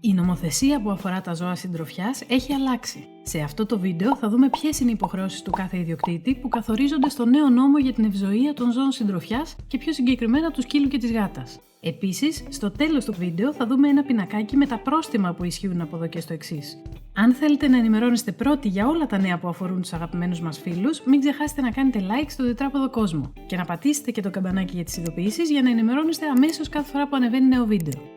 Η νομοθεσία που αφορά τα ζώα συντροφιάς έχει αλλάξει. Σε αυτό το βίντεο θα δούμε ποιες είναι οι υποχρεώσεις του κάθε ιδιοκτήτη που καθορίζονται στο νέο νόμο για την ευζοία των ζώων συντροφιάς και πιο συγκεκριμένα του σκύλου και της γάτας. Επίσης, στο τέλος του βίντεο θα δούμε ένα πινακάκι με τα πρόστιμα που ισχύουν από εδώ και στο εξής. Αν θέλετε να ενημερώνεστε πρώτοι για όλα τα νέα που αφορούν τους αγαπημένους μας φίλους, μην ξεχάσετε να κάνετε like στο τετράποδο κόσμο και να πατήσετε και το καμπανάκι για τις ειδοποιήσεις για να ενημερώνεστε αμέσως κάθε φορά που ανεβαίνει νέο βίντεο.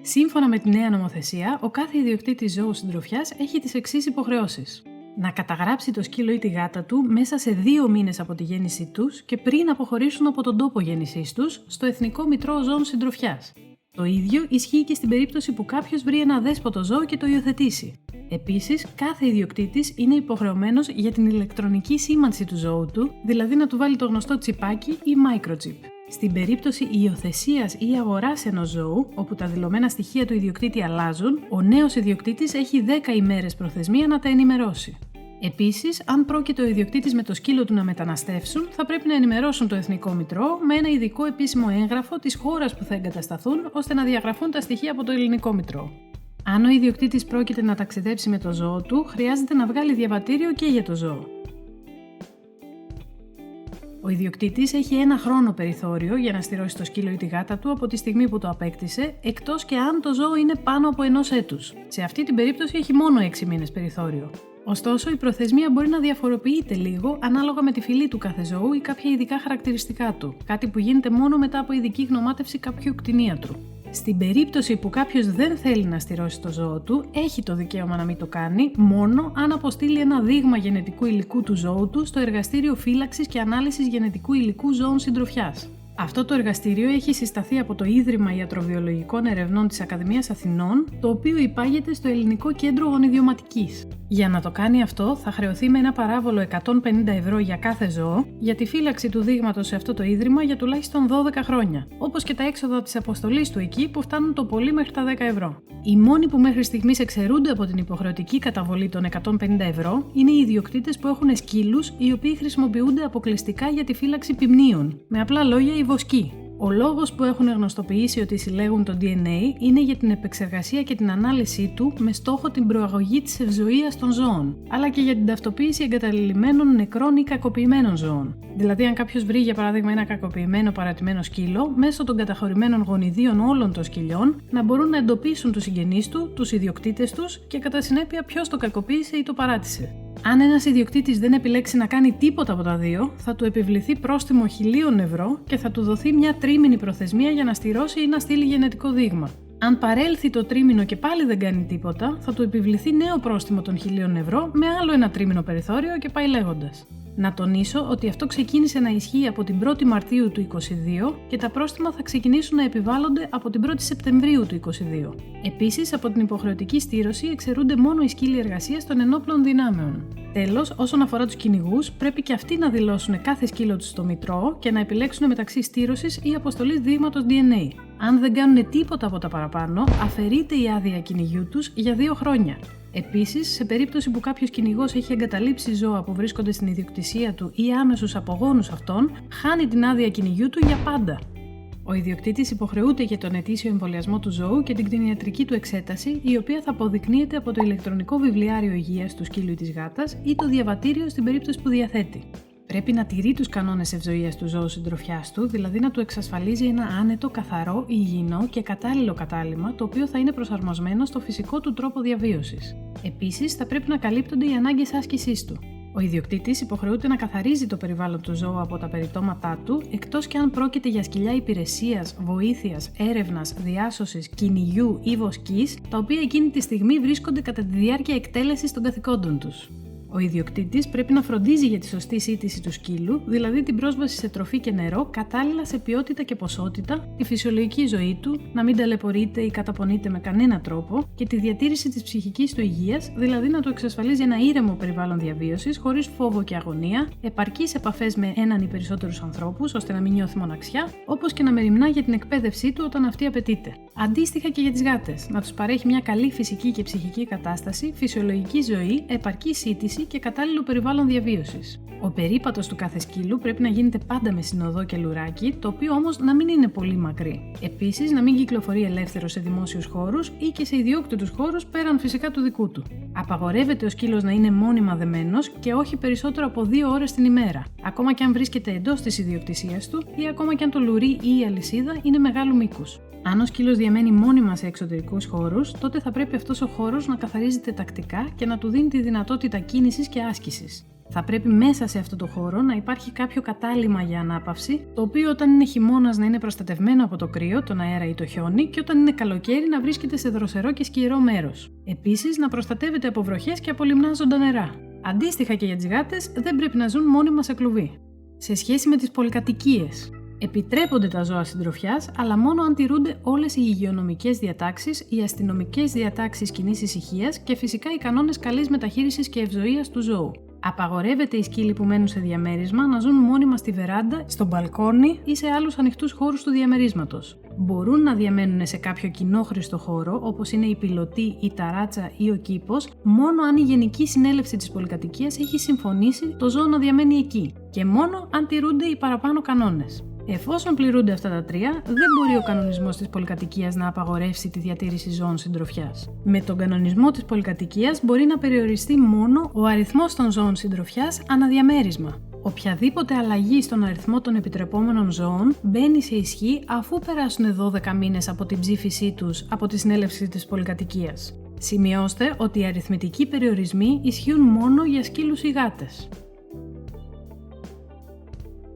Σύμφωνα με τη νέα νομοθεσία, ο κάθε ιδιοκτήτης ζώου συντροφιάς έχει τις εξής υποχρεώσεις. Να καταγράψει το σκύλο ή τη γάτα του μέσα σε 2 μήνες από τη γέννησή τους και πριν αποχωρήσουν από τον τόπο γέννησής τους στο Εθνικό Μητρό Ζώων Συντροφιάς. Το ίδιο ισχύει και στην περίπτωση που κάποιος βρει ένα αδέσποτο ζώο και το υιοθετήσει. Επίσης, κάθε ιδιοκτήτης είναι υποχρεωμένος για την ηλεκτρονική σήμανση του ζώου του, δηλαδή να του βάλει το γνωστό τσιπάκι ή microchip. Στην περίπτωση υιοθεσίας ή αγοράς ενός ζώου, όπου τα δηλωμένα στοιχεία του ιδιοκτήτη αλλάζουν, ο νέος ιδιοκτήτης έχει 10 ημέρες προθεσμία να τα ενημερώσει. Επίσης, αν πρόκειται ο ιδιοκτήτης με το σκύλο του να μεταναστεύσουν, θα πρέπει να ενημερώσουν το Εθνικό Μητρό με ένα ειδικό επίσημο έγγραφο της χώρας που θα εγκατασταθούν, ώστε να διαγραφούν τα στοιχεία από το Ελληνικό Μητρό. Αν ο ιδιοκτήτης πρόκειται να ταξιδέψει με το ζώο του, χρειάζεται να βγάλει διαβατήριο και για το ζώο. Ο ιδιοκτήτης έχει 1 χρόνο περιθώριο για να στηρώσει το σκύλο ή τη γάτα του από τη στιγμή που το απέκτησε, εκτός και αν το ζώο είναι πάνω από 1 έτους. Σε αυτή την περίπτωση έχει μόνο 6 μήνες περιθώριο. Ωστόσο, η προθεσμία μπορεί να διαφοροποιείται λίγο ανάλογα με τη φυλή του κάθε ζώου ή κάποια ειδικά χαρακτηριστικά του, κάτι που γίνεται μόνο μετά από ειδική γνωμάτευση κάποιου κτηνίατρου. Στην περίπτωση που κάποιος δεν θέλει να στηρώσει το ζώο του, έχει το δικαίωμα να μην το κάνει, μόνο αν αποστείλει ένα δείγμα γενετικού υλικού του ζώου του στο Εργαστήριο Φύλαξης και Ανάλυσης Γενετικού Υλικού Ζώων Συντροφιάς. Αυτό το εργαστήριο έχει συσταθεί από το Ίδρυμα Ιατροβιολογικών Ερευνών της Ακαδημίας Αθηνών, το οποίο υπάγεται στο Ελληνικό Κέντρο Γονιδιωματικής. Για να το κάνει αυτό, θα χρεωθεί με ένα παράβολο 150 ευρώ για κάθε ζώο για τη φύλαξη του δείγματος σε αυτό το ίδρυμα για τουλάχιστον 12 χρόνια, όπως και τα έξοδα της αποστολής του εκεί που φτάνουν το πολύ μέχρι τα 10 ευρώ. Οι μόνοι που μέχρι στιγμής εξαιρούνται από την υποχρεωτική καταβολή των 150 ευρώ είναι οι ιδιοκτήτες που έχουν σκύλους οι οποίοι χρησιμοποιούνται αποκλειστικά για τη φύλαξη πυμνίων, με απλά λόγια οι βοσκοί. Ο λόγος που έχουν γνωστοποιήσει ότι συλλέγουν το DNA είναι για την επεξεργασία και την ανάλυση του με στόχο την προαγωγή της ευζοίας των ζώων, αλλά και για την ταυτοποίηση εγκαταλελειμμένων νεκρών ή κακοποιημένων ζώων. Δηλαδή, αν κάποιος βρει για παράδειγμα ένα κακοποιημένο παρατημένο σκύλο, μέσω των καταχωρημένων γονιδίων όλων των σκυλιών να μπορούν να εντοπίσουν τους συγγενείς του, τους ιδιοκτήτες τους και κατά συνέπεια ποιος το κακοποίησε ή το παράτησε. Αν ένας ιδιοκτήτης δεν επιλέξει να κάνει τίποτα από τα δύο, θα του επιβληθεί πρόστιμο 1.000 ευρώ και θα του δοθεί μια τρίμηνη προθεσμία για να στηρώσει ή να στείλει γενετικό δείγμα. Αν παρέλθει το τρίμηνο και πάλι δεν κάνει τίποτα, θα του επιβληθεί νέο πρόστιμο των 1.000 ευρώ με άλλο ένα τρίμηνο περιθώριο και πάει λέγοντας. Να τονίσω ότι αυτό ξεκίνησε να ισχύει από την 1η Μαρτίου του 2022 και τα πρόστιμα θα ξεκινήσουν να επιβάλλονται από την 1η Σεπτεμβρίου του 2022. Επίσης, από την υποχρεωτική στήρωση εξαιρούνται μόνο οι σκύλοι εργασίας των ενόπλων δυνάμεων. Τέλος, όσον αφορά τους κυνηγούς, πρέπει και αυτοί να δηλώσουν κάθε σκύλο τους στο Μητρό και να επιλέξουν μεταξύ στήρωσης ή αποστολής δείγματος DNA. Αν δεν κάνουν τίποτα από τα παραπάνω, αφαιρείται η άδεια κυνηγιού τους για 2 χρόνια. Επίσης, σε περίπτωση που κάποιος κυνηγός έχει εγκαταλείψει ζώα που βρίσκονται στην ιδιοκτησία του ή άμεσους απογόνους αυτών, χάνει την άδεια κυνηγιού του για πάντα. Ο ιδιοκτήτης υποχρεούται για τον ετήσιο εμβολιασμό του ζώου και την κτηνιατρική του εξέταση, η οποία θα αποδεικνύεται από το ηλεκτρονικό βιβλιάριο υγείας του σκύλου ή της γάτας ή το διαβατήριο στην περίπτωση που διαθέτει. Πρέπει να τηρεί τους κανόνες ευζοίας του ζώου συντροφιάς του, δηλαδή να του εξασφαλίζει ένα άνετο, καθαρό, υγιεινό και κατάλληλο κατάλυμμα, το οποίο θα είναι προσαρμοσμένο στο φυσικό του τρόπο διαβίωσης. Επίσης, θα πρέπει να καλύπτονται οι ανάγκες άσκησής του. Ο ιδιοκτήτης υποχρεούται να καθαρίζει το περιβάλλον του ζώου από τα περιτώματά του, εκτός και αν πρόκειται για σκυλιά υπηρεσίας, βοήθειας, έρευνας, διάσωσης, κυνηγιού ή βοσκής, τα οποία εκείνη τη στιγμή βρίσκονται κατά τη διάρκεια εκτέλεσης των καθηκόντων τους. Ο ιδιοκτήτης πρέπει να φροντίζει για τη σωστή σύντηση του σκύλου, δηλαδή την πρόσβαση σε τροφή και νερό κατάλληλα σε ποιότητα και ποσότητα, τη φυσιολογική ζωή του, να μην ταλαιπωρείται ή καταπονείται με κανένα τρόπο και τη διατήρηση της ψυχικής του υγείας, δηλαδή να του εξασφαλίζει ένα ήρεμο περιβάλλον διαβίωσης, χωρίς φόβο και αγωνία, επαρκείς επαφές με έναν ή περισσότερους ανθρώπους, ώστε να μην νιώθει μοναξιά, όπως και να μεριμνά για την εκπαίδευσή του όταν αυτή απαιτείται. Αντίστοιχα και για τις γάτες, να τους παρέχει μια καλή φυσική και ψυχική κατάσταση, φυσιολογική ζωή, επαρκή σύντηση κίνηση και κατάλληλο περιβάλλον διαβίωσης. Ο περίπατος του κάθε σκύλου πρέπει να γίνεται πάντα με συνοδό και λουράκι, το οποίο όμως να μην είναι πολύ μακρύ. Επίσης, να μην κυκλοφορεί ελεύθερο σε δημόσιους χώρους ή και σε ιδιόκτητους χώρους πέραν φυσικά του δικού του. Απαγορεύεται ο σκύλος να είναι μόνιμα δεμένος και όχι περισσότερο από 2 ώρες την ημέρα, ακόμα και αν βρίσκεται εντός της ιδιοκτησίας του ή ακόμα και αν το λουρί ή η αλυσίδα είναι μεγάλου μήκους. Αν ο σκύλος διαμένει μόνιμα σε εξωτερικούς χώρους, τότε θα πρέπει αυτός ο χώρος να καθαρίζεται τακτικά και να του δίνει τη δυνατότητα κίνησης και άσκησης. Θα πρέπει μέσα σε αυτό το χώρο να υπάρχει κάποιο κατάλυμμα για ανάπαυση, το οποίο όταν είναι χειμώνας να είναι προστατευμένο από το κρύο, τον αέρα ή το χιόνι, και όταν είναι καλοκαίρι να βρίσκεται σε δροσερό και σκυερό μέρος. Επίσης, να προστατεύεται από βροχές και από λιμνάζοντα νερά. Αντίστοιχα και για τις γάτες, δεν πρέπει να ζουν μόνιμα σε κλουβί. Σε σχέση με τις πολυκατοικίες. Επιτρέπονται τα ζώα συντροφιάς, αλλά μόνο αν τηρούνται όλες οι υγειονομικές διατάξεις, οι αστυνομικές διατάξεις κοινής ησυχίας και φυσικά οι κανόνες καλής μεταχείρισης και ευζοίας του ζώου. Απαγορεύεται οι σκύλοι που μένουν σε διαμέρισμα να ζουν μόνιμα στη βεράντα, στο μπαλκόνι ή σε άλλους ανοιχτούς χώρους του διαμερίσματος. Μπορούν να διαμένουν σε κάποιο κοινόχρηστο χώρο, όπως είναι η πιλωτή, η ταράτσα ή ο κήπος, μόνο αν η Γενική Συνέλευση της Πολυκατοικίας έχει συμφωνήσει το ζώο να διαμένει εκεί και μόνο αν τηρούνται οι παραπάνω κανόνες. Εφόσον πληρούνται αυτά τα τρία, δεν μπορεί ο κανονισμός της πολυκατοικίας να απαγορεύσει τη διατήρηση ζώων συντροφιάς. Με τον κανονισμό της πολυκατοικίας μπορεί να περιοριστεί μόνο ο αριθμός των ζώων συντροφιάς αναδιαμέρισμα. Οποιαδήποτε αλλαγή στον αριθμό των επιτρεπόμενων ζώων μπαίνει σε ισχύ αφού περάσουν 12 μήνες από την ψήφισή τους από τη συνέλευση της πολυκατοικίας. Σημειώστε ότι οι αριθμητικοί περιορισμοί ισχύουν μόνο για σκύλους ή γάτες.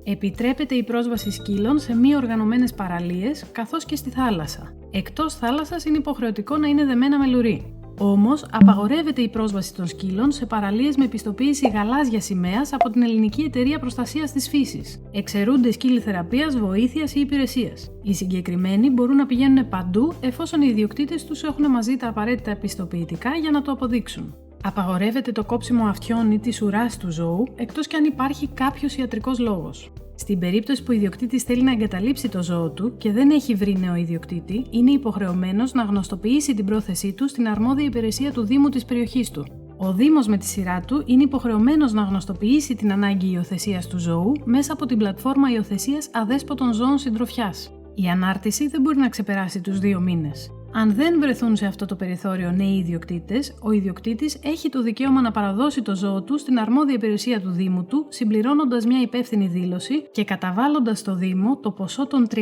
Επιτρέπεται η πρόσβαση σκύλων σε μη οργανωμένες παραλίες καθώς και στη θάλασσα. Εκτός θάλασσας είναι υποχρεωτικό να είναι δεμένα με λουρί. Όμως, απαγορεύεται η πρόσβαση των σκύλων σε παραλίες με πιστοποίηση γαλάζιας σημαίας από την Ελληνική Εταιρεία Προστασίας της Φύσης. Εξαιρούνται σκύλοι θεραπείας, βοήθειας ή υπηρεσίας. Οι συγκεκριμένοι μπορούν να πηγαίνουν παντού εφόσον οι ιδιοκτήτες τους έχουν μαζί τα απαραίτητα πιστοποιητικά για να το αποδείξουν. Απαγορεύεται το κόψιμο αυτιών ή της ουράς του ζώου, εκτός και αν υπάρχει κάποιος ιατρικός λόγος. Στην περίπτωση που ο ιδιοκτήτης θέλει να εγκαταλείψει το ζώο του και δεν έχει βρει νέο ιδιοκτήτη, είναι υποχρεωμένος να γνωστοποιήσει την πρόθεσή του στην αρμόδια υπηρεσία του Δήμου της περιοχής του. Ο Δήμος με τη σειρά του είναι υποχρεωμένος να γνωστοποιήσει την ανάγκη υιοθεσίας του ζώου μέσα από την πλατφόρμα υιοθεσίας αδέσποτων ζώων συντροφιάς. Η ανάρτηση δεν μπορεί να ξεπεράσει τους 2 μήνες. Αν δεν βρεθούν σε αυτό το περιθώριο νέοι ιδιοκτήτες, ο ιδιοκτήτης έχει το δικαίωμα να παραδώσει το ζώο του στην αρμόδια υπηρεσία του Δήμου του, συμπληρώνοντας μια υπεύθυνη δήλωση και καταβάλλοντας στο Δήμο το ποσό των 300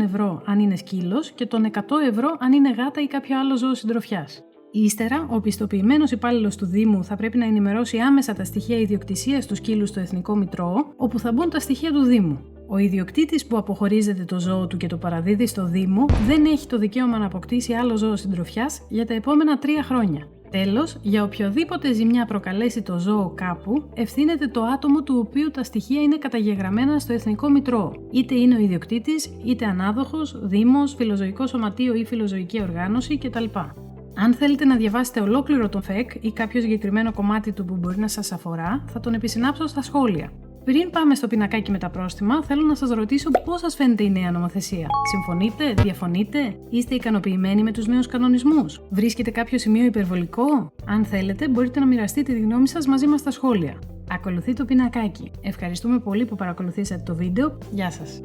ευρώ αν είναι σκύλος και των 100 ευρώ αν είναι γάτα ή κάποιο άλλο ζώο συντροφιάς. Ύστερα, ο πιστοποιημένος υπάλληλος του Δήμου θα πρέπει να ενημερώσει άμεσα τα στοιχεία ιδιοκτησίας του σκύλου στο Εθνικό Μητρό, όπου θα μπουν τα στοιχεία του Δήμου. Ο ιδιοκτήτης που αποχωρίζεται το ζώο του και το παραδίδει στο Δήμο δεν έχει το δικαίωμα να αποκτήσει άλλο ζώο συντροφιάς για τα επόμενα 3 χρόνια. Τέλος, για οποιοδήποτε ζημιά προκαλέσει το ζώο κάπου, ευθύνεται το άτομο του οποίου τα στοιχεία είναι καταγεγραμμένα στο Εθνικό Μητρό, είτε είναι ο ιδιοκτήτης, είτε ανάδοχος, Δήμος, φιλοζωικό σωματείο ή φιλοζωική οργάνωση κτλ. Αν θέλετε να διαβάσετε ολόκληρο τον ΦΕΚ ή κάποιο συγκεκριμένο κομμάτι του που μπορεί να σας αφορά, θα τον επισυνάψω στα σχόλια. Πριν πάμε στο πινακάκι με τα πρόστιμα, θέλω να σας ρωτήσω πώς σας φαίνεται η νέα νομοθεσία. Συμφωνείτε, διαφωνείτε, είστε ικανοποιημένοι με τους νέους κανονισμούς, βρίσκετε κάποιο σημείο υπερβολικό? Αν θέλετε, μπορείτε να μοιραστείτε τη γνώμη σας μαζί μας στα σχόλια. Ακολουθεί το πινακάκι. Ευχαριστούμε πολύ που παρακολουθήσατε το βίντεο. Γεια σας!